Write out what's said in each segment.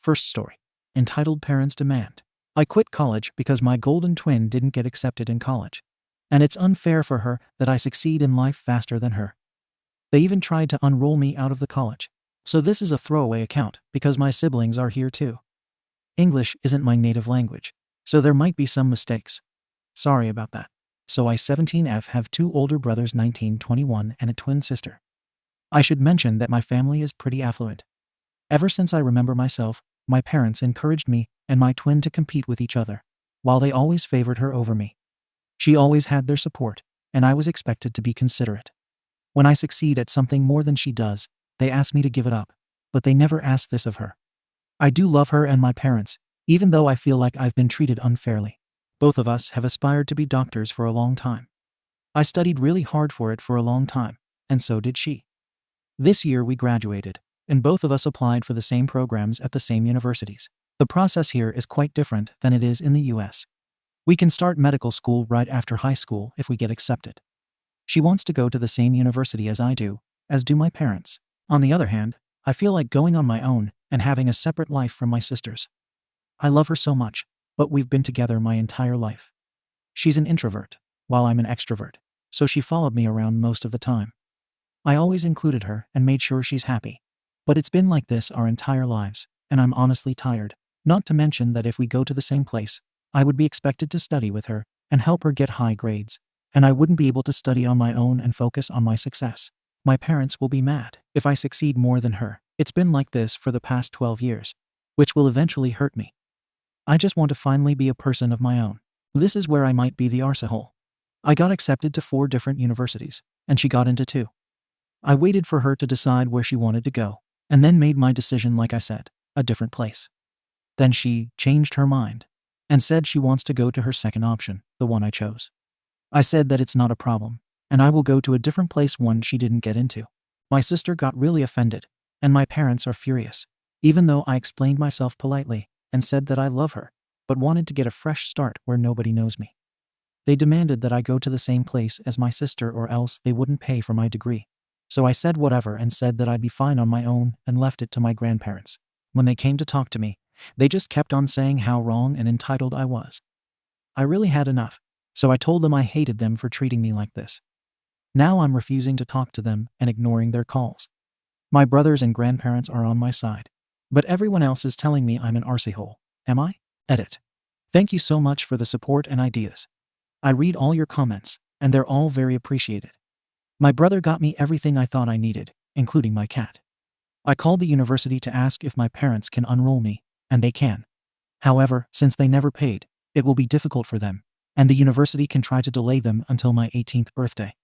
First story. Entitled Parents Demand. I quit college because my golden twin didn't get accepted in college. And it's unfair for her that I succeed in life faster than her. They even tried to unroll me out of the college. So this is a throwaway account because my siblings are here too. English isn't my native language, so there might be some mistakes. Sorry about that. So I 17F have 2 older brothers 19, 21 and a twin sister. I should mention that my family is pretty affluent. Ever since I remember myself, my parents encouraged me and my twin to compete with each other, while they always favored her over me. She always had their support, and I was expected to be considerate. When I succeed at something more than she does, they ask me to give it up, but they never ask this of her. I do love her and my parents, even though I feel like I've been treated unfairly. Both of us have aspired to be doctors for a long time. I studied really hard for it for a long time, and so did she. This year we graduated, and both of us applied for the same programs at the same universities. The process here is quite different than it is in the US. We can start medical school right after high school if we get accepted. She wants to go to the same university as I do, as do my parents. On the other hand, I feel like going on my own and having a separate life from my sisters. I love her so much, but we've been together my entire life. She's an introvert, while I'm an extrovert, so she followed me around most of the time. I always included her and made sure she's happy. But it's been like this our entire lives, and I'm honestly tired. Not to mention that if we go to the same place, I would be expected to study with her and help her get high grades, and I wouldn't be able to study on my own and focus on my success. My parents will be mad if I succeed more than her. It's been like this for the past 12 years, which will eventually hurt me. I just want to finally be a person of my own. This is where I might be the arsehole. I got accepted to 4 different universities, and she got into 2. I waited for her to decide where she wanted to go, and then made my decision like I said, a different place. Then she changed her mind and said she wants to go to her second option, the one I chose. I said that it's not a problem, and I will go to a different place one she didn't get into. My sister got really offended, and my parents are furious, even though I explained myself politely and said that I love her, but wanted to get a fresh start where nobody knows me. They demanded that I go to the same place as my sister or else they wouldn't pay for my degree. So I said whatever and said that I'd be fine on my own and left it to my grandparents. When they came to talk to me, they just kept on saying how wrong and entitled I was. I really had enough, so I told them I hated them for treating me like this. Now I'm refusing to talk to them and ignoring their calls. My brothers and grandparents are on my side, but everyone else is telling me I'm an arsehole. Am I? Edit. Thank you so much for the support and ideas. I read all your comments, and they're all very appreciated. My brother got me everything I thought I needed, including my cat. I called the university to ask if my parents can unroll me, and they can. However, since they never paid, it will be difficult for them, and the university can try to delay them until my 18th birthday.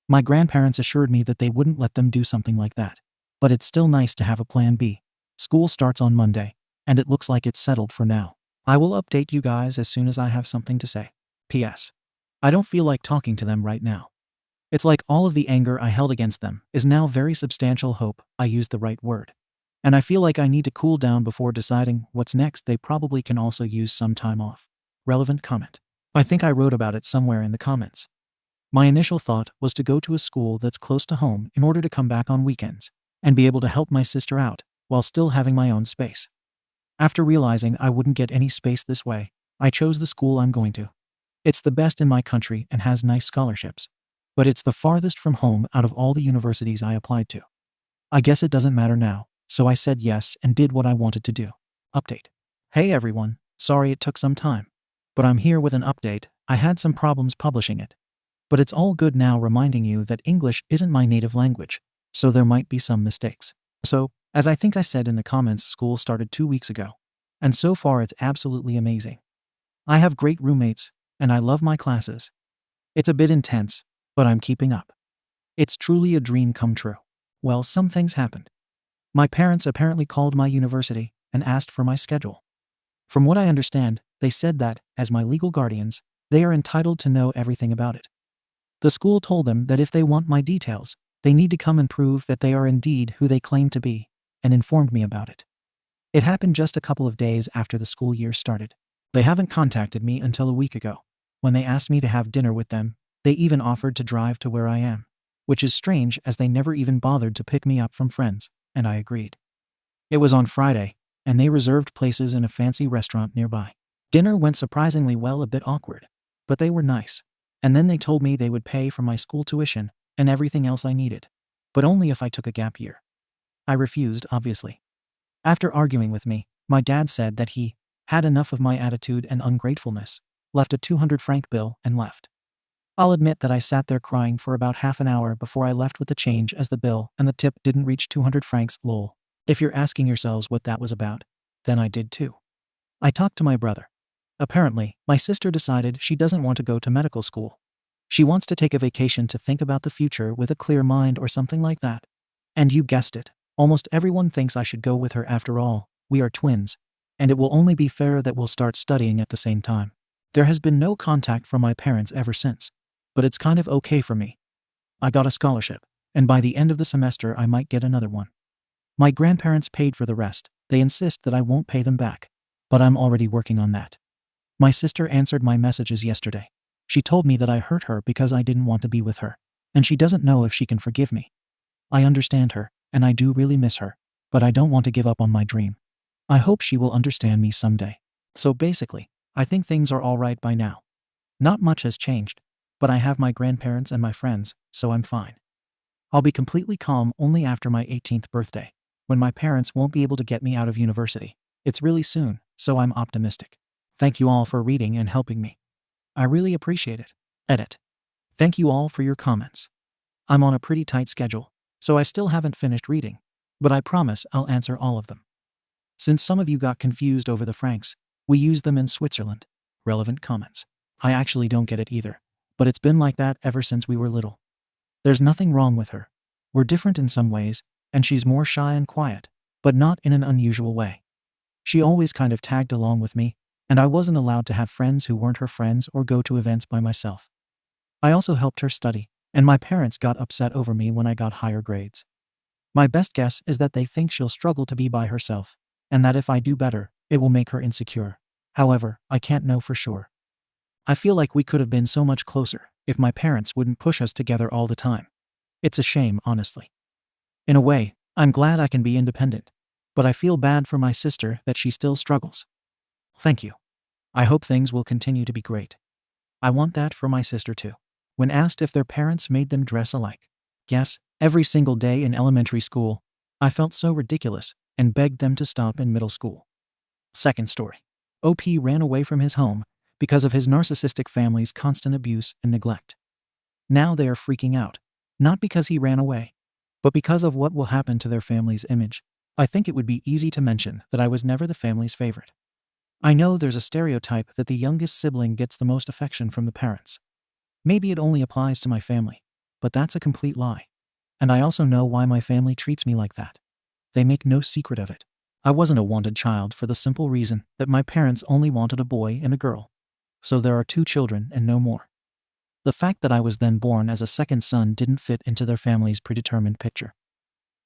My grandparents assured me that they wouldn't let them do something like that, but it's still nice to have a plan B. School starts on Monday, and it looks like it's settled for now. I will update you guys as soon as I have something to say. P.S. I don't feel like talking to them right now. It's like all of the anger I held against them is now very substantial. Hope I used the right word. And I feel like I need to cool down before deciding what's next. They probably can also use some time off. Relevant comment. I think I wrote about it somewhere in the comments. My initial thought was to go to a school that's close to home in order to come back on weekends and be able to help my sister out while still having my own space. After realizing I wouldn't get any space this way, I chose the school I'm going to. It's the best in my country and has nice scholarships. But it's the farthest from home out of all the universities I applied to. I guess it doesn't matter now, so I said yes and did what I wanted to do. Update. Hey everyone, sorry it took some time. But I'm here with an update. I had some problems publishing it. But it's all good now, reminding you that English isn't my native language, so there might be some mistakes. So, as I think I said in the comments, school started 2 weeks ago. And so far it's absolutely amazing. I have great roommates, and I love my classes. It's a bit intense, but I'm keeping up. It's truly a dream come true. Well, some things happened. My parents apparently called my university and asked for my schedule. From what I understand, they said that, as my legal guardians, they are entitled to know everything about it. The school told them that if they want my details, they need to come and prove that they are indeed who they claim to be, and informed me about it. It happened just a couple of days after the school year started. They haven't contacted me until a week ago, when they asked me to have dinner with them. They even offered to drive to where I am, which is strange as they never even bothered to pick me up from friends, and I agreed. It was on Friday, and they reserved places in a fancy restaurant nearby. Dinner went surprisingly well, a bit awkward, but they were nice. And then they told me they would pay for my school tuition and everything else I needed, but only if I took a gap year. I refused, obviously. After arguing with me, my dad said that he had enough of my attitude and ungratefulness, left a 200 franc bill, and left. I'll admit that I sat there crying for about half an hour before I left with the change, as the bill and the tip didn't reach 200 francs, lol. If you're asking yourselves what that was about, then I did too. I talked to my brother. Apparently, my sister decided she doesn't want to go to medical school. She wants to take a vacation to think about the future with a clear mind or something like that. And you guessed it, almost everyone thinks I should go with her. After all, we are twins, and it will only be fair that we'll start studying at the same time. There has been no contact from my parents ever since, but it's kind of okay for me. I got a scholarship, and by the end of the semester I might get another one. My grandparents paid for the rest. They insist that I won't pay them back, but I'm already working on that. My sister answered my messages yesterday. She told me that I hurt her because I didn't want to be with her, and she doesn't know if she can forgive me. I understand her, and I do really miss her, but I don't want to give up on my dream. I hope she will understand me someday. So basically, I think things are all right by now. Not much has changed, but I have my grandparents and my friends, so I'm fine. I'll be completely calm only after my 18th birthday, when my parents won't be able to get me out of university. It's really soon, so I'm optimistic. Thank you all for reading and helping me. I really appreciate it. Edit. Thank you all for your comments. I'm on a pretty tight schedule, so I still haven't finished reading, but I promise I'll answer all of them. Since some of you got confused over the francs, we use them in Switzerland. Relevant comments. I actually don't get it either, but it's been like that ever since we were little. There's nothing wrong with her. We're different in some ways, and she's more shy and quiet, but not in an unusual way. She always kind of tagged along with me, and I wasn't allowed to have friends who weren't her friends or go to events by myself. I also helped her study, and my parents got upset over me when I got higher grades. My best guess is that they think she'll struggle to be by herself, and that if I do better, it will make her insecure. However, I can't know for sure. I feel like we could have been so much closer if my parents wouldn't push us together all the time. It's a shame, honestly. In a way, I'm glad I can be independent, but I feel bad for my sister that she still struggles. Thank you. I hope things will continue to be great. I want that for my sister too. When asked if their parents made them dress alike, yes, every single day in elementary school, I felt so ridiculous and begged them to stop in middle school. Second story. OP ran away from his home because of his narcissistic family's constant abuse and neglect. Now they are freaking out, not because he ran away, but because of what will happen to their family's image. I think it would be easy to mention that I was never the family's favorite. I know there's a stereotype that the youngest sibling gets the most affection from the parents. Maybe it only applies to my family, but that's a complete lie. And I also know why my family treats me like that. They make no secret of it. I wasn't a wanted child for the simple reason that my parents only wanted a boy and a girl. So there are 2 children and no more. The fact that I was then born as a second son didn't fit into their family's predetermined picture.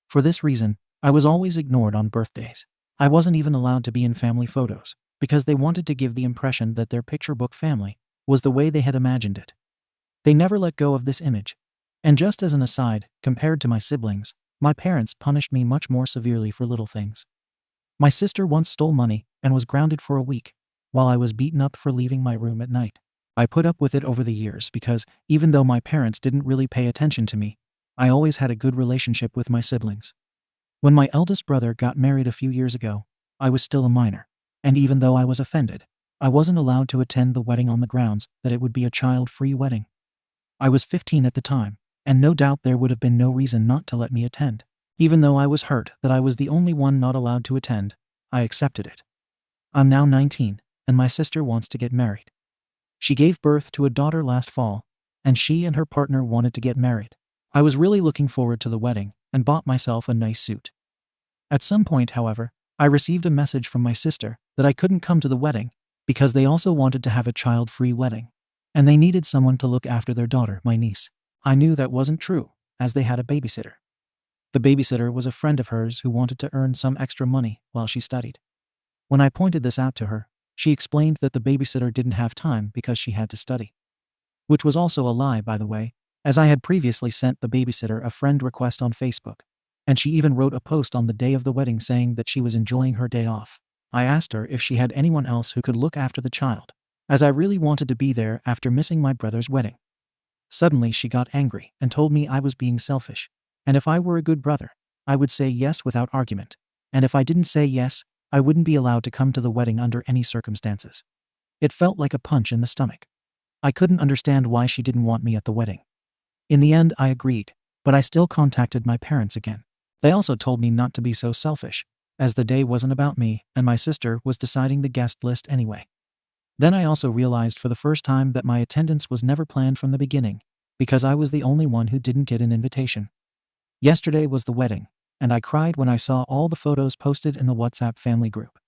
For this reason, I was always ignored on birthdays. I wasn't even allowed to be in family photos, because they wanted to give the impression that their picture book family was the way they had imagined it. They never let go of this image. And just as an aside, compared to my siblings, my parents punished me much more severely for little things. My sister once stole money and was grounded for a week, while I was beaten up for leaving my room at night. I put up with it over the years because, even though my parents didn't really pay attention to me, I always had a good relationship with my siblings. When my eldest brother got married a few years ago, I was still a minor, and even though I was offended, I wasn't allowed to attend the wedding on the grounds that it would be a child-free wedding. I was 15 at the time, and no doubt there would have been no reason not to let me attend. Even though I was hurt that I was the only one not allowed to attend, I accepted it. I'm now 19, and my sister wants to get married. She gave birth to a daughter last fall, and she and her partner wanted to get married. I was really looking forward to the wedding and bought myself a nice suit. At some point, however, I received a message from my sister that I couldn't come to the wedding because they also wanted to have a child-free wedding, and they needed someone to look after their daughter, my niece. I knew that wasn't true, as they had a babysitter. The babysitter was a friend of hers who wanted to earn some extra money while she studied. When I pointed this out to her, she explained that the babysitter didn't have time because she had to study. Which was also a lie, by the way, as I had previously sent the babysitter a friend request on Facebook. And she even wrote a post on the day of the wedding saying that she was enjoying her day off. I asked her if she had anyone else who could look after the child, as I really wanted to be there after missing my brother's wedding. Suddenly she got angry and told me I was being selfish, and if I were a good brother, I would say yes without argument, and if I didn't say yes, I wouldn't be allowed to come to the wedding under any circumstances. It felt like a punch in the stomach. I couldn't understand why she didn't want me at the wedding. In the end, I agreed, but I still contacted my parents again. They also told me not to be so selfish, as the day wasn't about me and my sister was deciding the guest list anyway. Then I also realized for the first time that my attendance was never planned from the beginning, because I was the only one who didn't get an invitation. Yesterday was the wedding, and I cried when I saw all the photos posted in the WhatsApp family group.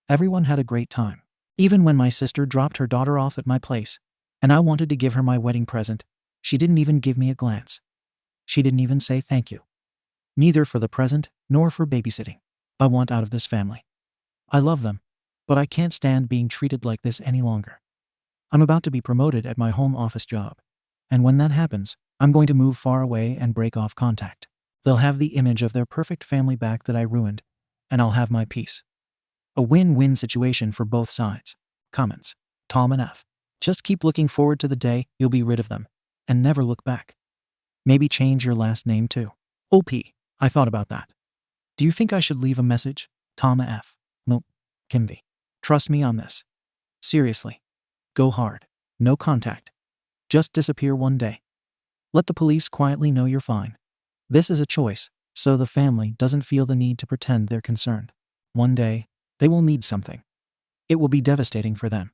Everyone had a great time. Even when my sister dropped her daughter off at my place, and I wanted to give her my wedding present, she didn't even give me a glance. She didn't even say thank you. Neither for the present, nor for babysitting. I want out of this family. I love them, but I can't stand being treated like this any longer. I'm about to be promoted at my home office job, and when that happens, I'm going to move far away and break off contact. They'll have the image of their perfect family back that I ruined, and I'll have my peace. A win-win situation for both sides. Comments. Tom and F. Just keep looking forward to the day you'll be rid of them, and never look back. Maybe change your last name too. OP. I thought about that. Do you think I should leave a message? Tom F. Nope. Kim V. Trust me on this. Seriously. Go hard. No contact. Just disappear one day. Let the police quietly know you're fine. This is a choice, so the family doesn't feel the need to pretend they're concerned. One day, they will need something. It will be devastating for them.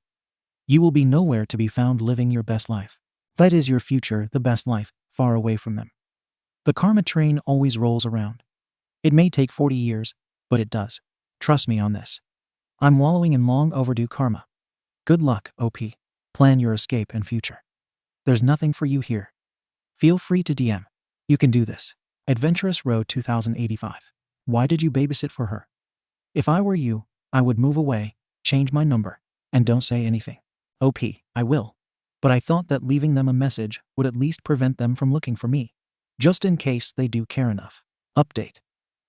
You will be nowhere to be found living your best life. That is your future, the best life, far away from them. The karma train always rolls around. It may take 40 years, but it does. Trust me on this. I'm wallowing in long overdue karma. Good luck, OP. Plan your escape and future. There's nothing for you here. Feel free to DM. You can do this. Adventurous Road 2085. Why did you babysit for her? If I were you, I would move away, change my number, and don't say anything. OP, I will. But I thought that leaving them a message would at least prevent them from looking for me. Just in case they do care enough. Update.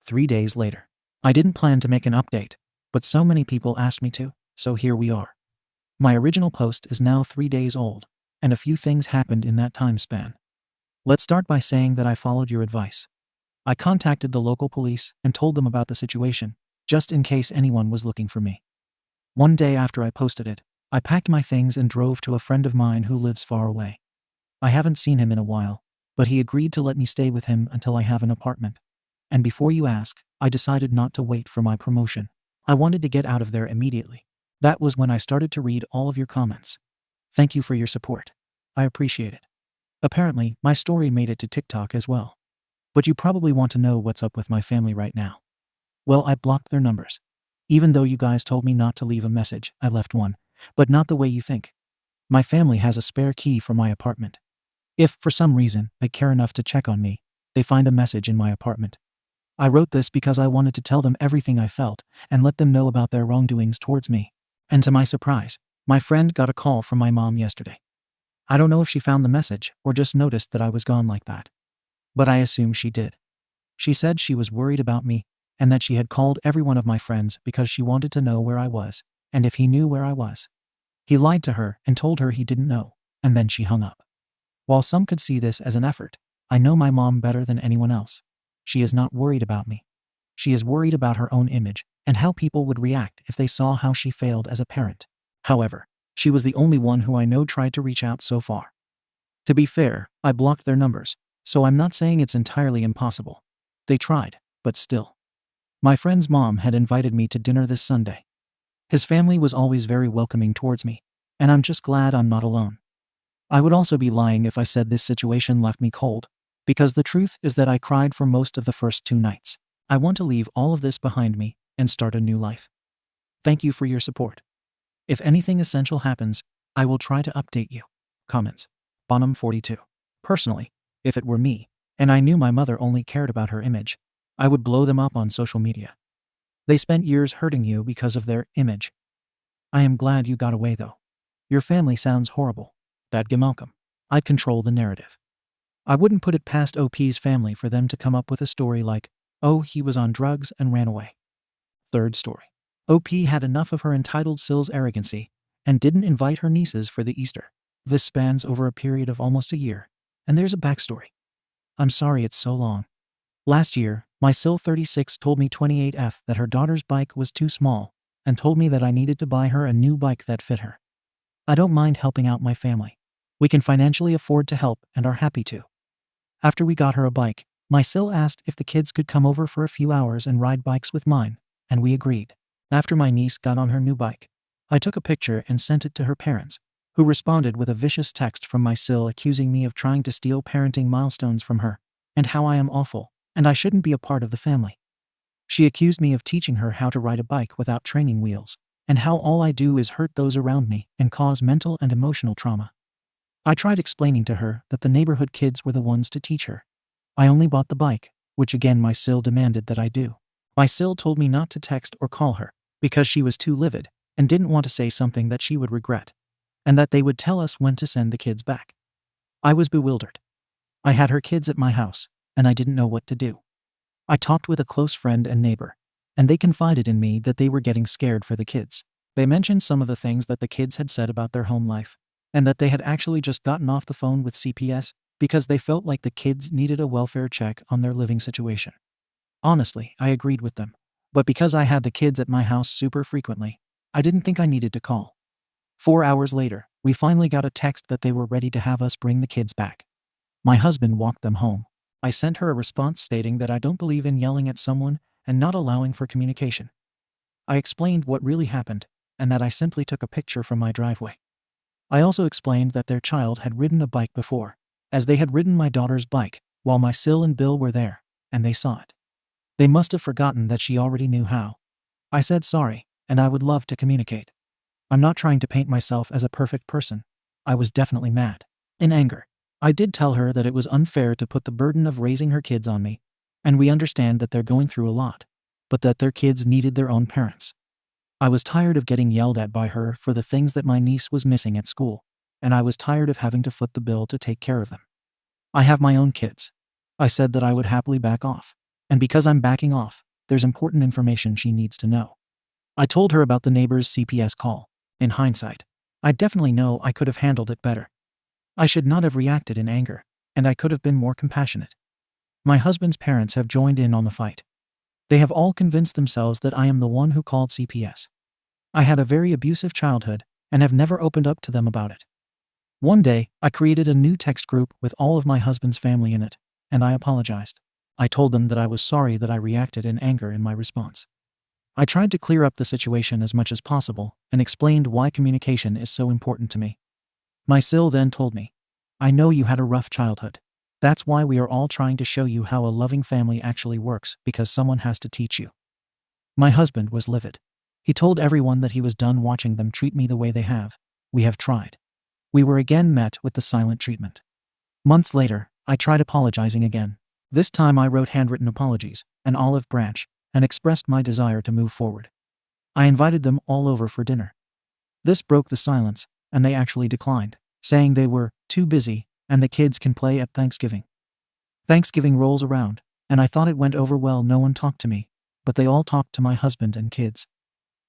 3 days later. I didn't plan to make an update, but so many people asked me to, so here we are. My original post is now 3 days old, and a few things happened in that time span. Let's start by saying that I followed your advice. I contacted the local police and told them about the situation, just in case anyone was looking for me. One day after I posted it, I packed my things and drove to a friend of mine who lives far away. I haven't seen him in a while, but he agreed to let me stay with him until I have an apartment. And before you ask, I decided not to wait for my promotion. I wanted to get out of there immediately. That was when I started to read all of your comments. Thank you for your support. I appreciate it. Apparently, my story made it to TikTok as well. But you probably want to know what's up with my family right now. Well, I blocked their numbers. Even though you guys told me not to leave a message, I left one, but not the way you think. My family has a spare key for my apartment. If, for some reason, they care enough to check on me, they find a message in my apartment. I wrote this because I wanted to tell them everything I felt and let them know about their wrongdoings towards me. And to my surprise, my friend got a call from my mom yesterday. I don't know if she found the message or just noticed that I was gone like that. But I assume she did. She said she was worried about me and that she had called every one of my friends because she wanted to know where I was and if he knew where I was. He lied to her and told her he didn't know, and then she hung up. While some could see this as an effort, I know my mom better than anyone else. She is not worried about me. She is worried about her own image and how people would react if they saw how she failed as a parent. However, she was the only one who I know tried to reach out so far. To be fair, I blocked their numbers, so I'm not saying it's entirely impossible. They tried, but still. My friend's mom had invited me to dinner this Sunday. His family was always very welcoming towards me, and I'm just glad I'm not alone. I would also be lying if I said this situation left me cold, because the truth is that I cried for most of the first 2 nights. I want to leave all of this behind me and start a new life. Thank you for your support. If anything essential happens, I will try to update you. Comments. Bonham 42. Personally, if it were me, and I knew my mother only cared about her image, I would blow them up on social media. They spent years hurting you because of their image. I am glad you got away though. Your family sounds horrible. Dadga Malcolm. I'd control the narrative. I wouldn't put it past OP's family for them to come up with a story like, Oh, he was on drugs and ran away. Third story. OP had enough of her entitled Sill's arrogancy and didn't invite her nieces for the Easter. This spans over a period of almost a year, and there's a backstory. I'm sorry it's so long. Last year, my Sill 36 told me 28F that her daughter's bike was too small and told me that I needed to buy her a new bike that fit her. I don't mind helping out my family. We can financially afford to help and are happy to. After we got her a bike, my Sill asked if the kids could come over for a few hours and ride bikes with mine, and we agreed. After my niece got on her new bike, I took a picture and sent it to her parents, who responded with a vicious text from my Sill accusing me of trying to steal parenting milestones from her, and how I am awful, and I shouldn't be a part of the family. She accused me of teaching her how to ride a bike without training wheels, and how all I do is hurt those around me and cause mental and emotional trauma. I tried explaining to her that the neighborhood kids were the ones to teach her. I only bought the bike, which again my Sill demanded that I do. My Sill told me not to text or call her, because she was too livid and didn't want to say something that she would regret, and that they would tell us when to send the kids back. I was bewildered. I had her kids at my house, and I didn't know what to do. I talked with a close friend and neighbor, and they confided in me that they were getting scared for the kids. They mentioned some of the things that the kids had said about their home life, and that they had actually just gotten off the phone with CPS because they felt like the kids needed a welfare check on their living situation. Honestly, I agreed with them, but because I had the kids at my house super frequently, I didn't think I needed to call. 4 hours later, we finally got a text that they were ready to have us bring the kids back. My husband walked them home. I sent her a response stating that I don't believe in yelling at someone and not allowing for communication. I explained what really happened, and that I simply took a picture from my driveway. I also explained that their child had ridden a bike before, as they had ridden my daughter's bike while my Sill and Bill were there, and they saw it. They must have forgotten that she already knew how. I said sorry, and I would love to communicate. I'm not trying to paint myself as a perfect person. I was definitely mad. In anger, I did tell her that it was unfair to put the burden of raising her kids on me, and we understand that they're going through a lot, but that their kids needed their own parents. I was tired of getting yelled at by her for the things that my niece was missing at school, and I was tired of having to foot the bill to take care of them. I have my own kids. I said that I would happily back off, and because I'm backing off, there's important information she needs to know. I told her about the neighbor's CPS call. In hindsight, I definitely know I could have handled it better. I should not have reacted in anger, and I could have been more compassionate. My husband's parents have joined in on the fight. They have all convinced themselves that I am the one who called CPS. I had a very abusive childhood and have never opened up to them about it. One day, I created a new text group with all of my husband's family in it, and I apologized. I told them that I was sorry that I reacted in anger in my response. I tried to clear up the situation as much as possible and explained why communication is so important to me. My Sill then told me, I know you had a rough childhood. That's why we are all trying to show you how a loving family actually works, because someone has to teach you. My husband was livid. He told everyone that he was done watching them treat me the way they have. We have tried. We were again met with the silent treatment. Months later, I tried apologizing again. This time I wrote handwritten apologies, an olive branch, and expressed my desire to move forward. I invited them all over for dinner. This broke the silence, and they actually declined, saying they were too busy and the kids can play at Thanksgiving. Thanksgiving rolls around, and I thought it went over well. No one talked to me, but they all talked to my husband and kids.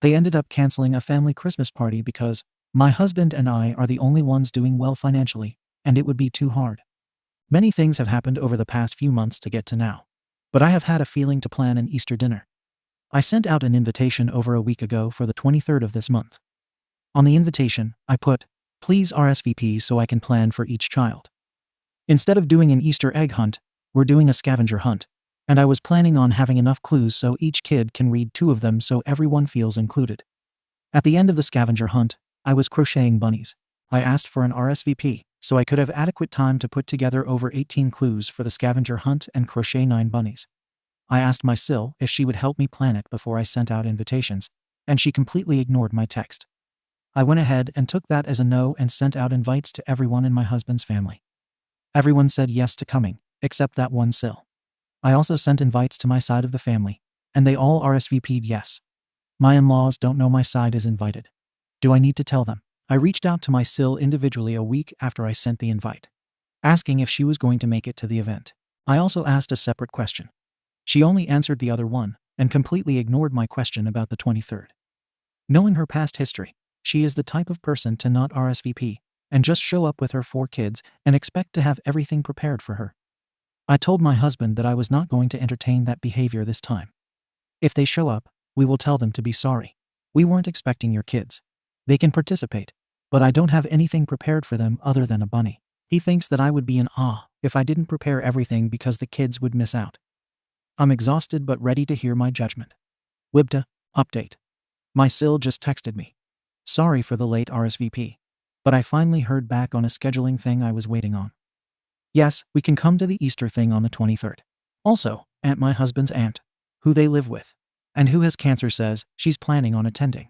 They ended up canceling a family Christmas party because my husband and I are the only ones doing well financially, and it would be too hard. Many things have happened over the past few months to get to now, but I have had a feeling to plan an Easter dinner. I sent out an invitation over a week ago for the 23rd of this month. On the invitation, I put, please RSVP so I can plan for each child. Instead of doing an Easter egg hunt, we're doing a scavenger hunt, and I was planning on having enough clues so each kid can read 2 of them so everyone feels included. At the end of the scavenger hunt, I was crocheting bunnies. I asked for an RSVP so I could have adequate time to put together over 18 clues for the scavenger hunt and crochet 9 bunnies. I asked my Sill if she would help me plan it before I sent out invitations, and she completely ignored my text. I went ahead and took that as a no and sent out invites to everyone in my husband's family. Everyone said yes to coming, except that one Sill. I also sent invites to my side of the family, and they all RSVP'd yes. My in-laws don't know my side is invited. Do I need to tell them? I reached out to my Sill individually a week after I sent the invite, asking if she was going to make it to the event. I also asked a separate question. She only answered the other one and completely ignored my question about the 23rd. Knowing her past history, she is the type of person to not RSVP and just show up with her 4 kids and expect to have everything prepared for her. I told my husband that I was not going to entertain that behavior this time. If they show up, we will tell them to be sorry. We weren't expecting your kids. They can participate, but I don't have anything prepared for them other than a bunny. He thinks that I would be in awe if I didn't prepare everything because the kids would miss out. I'm exhausted but ready to hear my judgment. WIBTA update. My SIL just texted me. Sorry for the late RSVP, but I finally heard back on a scheduling thing I was waiting on. Yes, we can come to the Easter thing on the 23rd. Also, my husband's aunt, who they live with, and who has cancer, says she's planning on attending.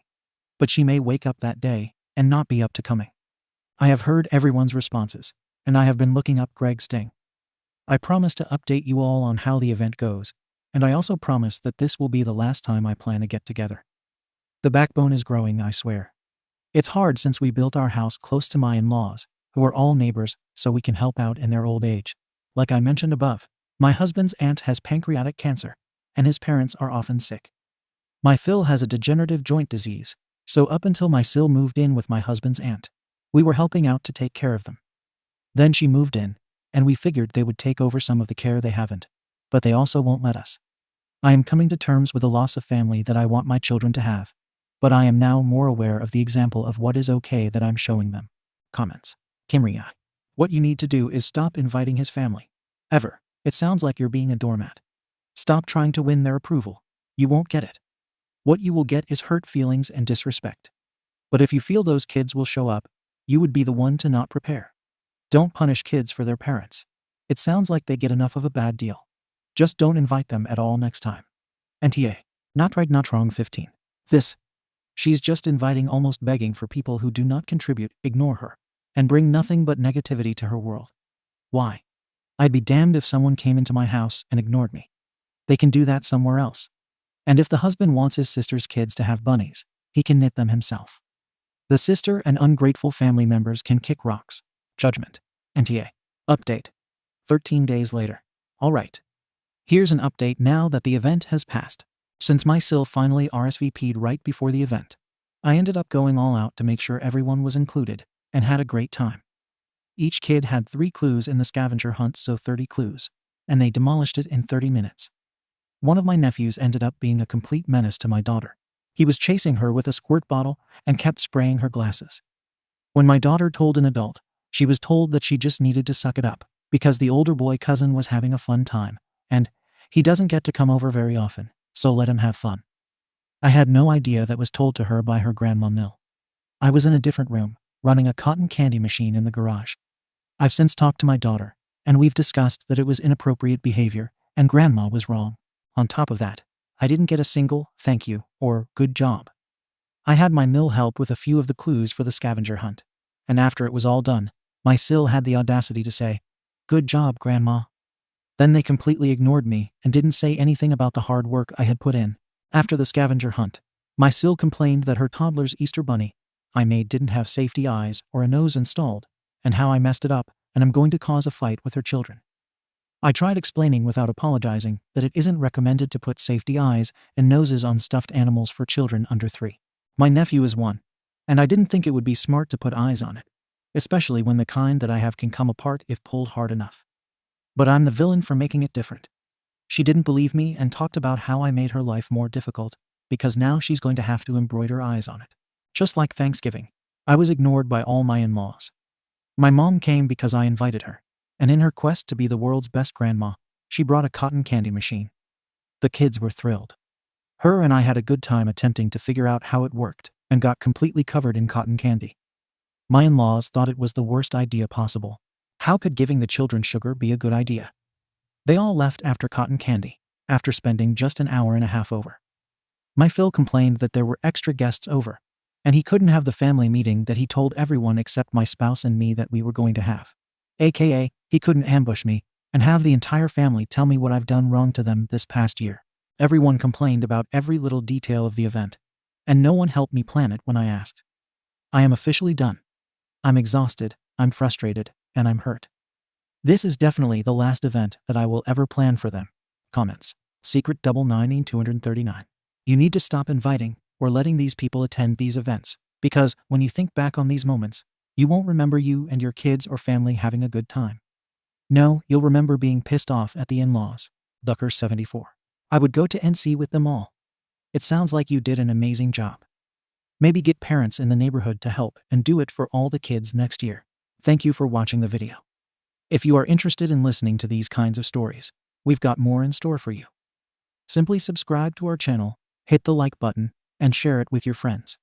But she may wake up that day and not be up to coming. I have heard everyone's responses, and I have been looking up Greg's sting. I promise to update you all on how the event goes, and I also promise that this will be the last time I plan a get-together. The backbone is growing, I swear. It's hard since we built our house close to my in-laws, who are all neighbors, so we can help out in their old age. Like I mentioned above, my husband's aunt has pancreatic cancer, and his parents are often sick. My Phil has a degenerative joint disease, so up until my Sil moved in with my husband's aunt, we were helping out to take care of them. Then she moved in, and we figured they would take over some of the care they haven't, but they also won't let us. I am coming to terms with the loss of family that I want my children to have, but I am now more aware of the example of what is okay that I'm showing them. Comments. Kimria. What you need to do is stop inviting his family. Ever. It sounds like you're being a doormat. Stop trying to win their approval. You won't get it. What you will get is hurt feelings and disrespect. But if you feel those kids will show up, you would be the one to not prepare. Don't punish kids for their parents. It sounds like they get enough of a bad deal. Just don't invite them at all next time. NTA. Not right, not wrong 15. She's just inviting, almost begging for people who do not contribute, ignore her, and bring nothing but negativity to her world. Why? I'd be damned if someone came into my house and ignored me. They can do that somewhere else. And if the husband wants his sister's kids to have bunnies, he can knit them himself. The sister and ungrateful family members can kick rocks. Judgment. NTA. Update. 13 days later. Alright. Here's an update now that the event has passed. Since my Sil finally RSVP'd right before the event, I ended up going all out to make sure everyone was included and had a great time. Each kid had 3 clues in the scavenger hunt, so 30 clues, and they demolished it in 30 minutes. One of my nephews ended up being a complete menace to my daughter. He was chasing her with a squirt bottle and kept spraying her glasses. When my daughter told an adult, she was told that she just needed to suck it up because the older boy cousin was having a fun time, and he doesn't get to come over very often, so let him have fun. I had no idea that was told to her by her grandma Mill. I was in a different room, running a cotton candy machine in the garage. I've since talked to my daughter, and we've discussed that it was inappropriate behavior, and grandma was wrong. On top of that, I didn't get a single thank you or good job. I had my Mill help with a few of the clues for the scavenger hunt, and after it was all done, my Sil had the audacity to say, "Good job, Grandma." Then they completely ignored me and didn't say anything about the hard work I had put in. After the scavenger hunt, my Sil complained that her toddler's Easter bunny I made didn't have safety eyes or a nose installed, and how I messed it up and I'm going to cause a fight with her children. I tried explaining without apologizing that it isn't recommended to put safety eyes and noses on stuffed animals for children under 3. My nephew is 1, and I didn't think it would be smart to put eyes on it, especially when the kind that I have can come apart if pulled hard enough. But I'm the villain for making it different. She didn't believe me and talked about how I made her life more difficult, because now she's going to have to embroider eyes on it. Just like Thanksgiving, I was ignored by all my in-laws. My mom came because I invited her, and in her quest to be the world's best grandma, she brought a cotton candy machine. The kids were thrilled. Her and I had a good time attempting to figure out how it worked, and got completely covered in cotton candy. My in-laws thought it was the worst idea possible. How could giving the children sugar be a good idea? They all left after cotton candy, after spending just an hour and a half over. My Phil complained that there were extra guests over, and he couldn't have the family meeting that he told everyone except my spouse and me that we were going to have. AKA, he couldn't ambush me and have the entire family tell me what I've done wrong to them this past year. Everyone complained about every little detail of the event, and no one helped me plan it when I asked. I am officially done. I'm exhausted, I'm frustrated, and I'm hurt. This is definitely the last event that I will ever plan for them. Comments. Secret double 9239. You need to stop inviting or letting these people attend these events, because when you think back on these moments, you won't remember you and your kids or family having a good time. No, you'll remember being pissed off at the in-laws. Ducker 74. I would go to NC with them all. It sounds like you did an amazing job. Maybe get parents in the neighborhood to help and do it for all the kids next year. Thank you for watching the video. If you are interested in listening to these kinds of stories, we've got more in store for you. Simply subscribe to our channel, hit the like button, and share it with your friends.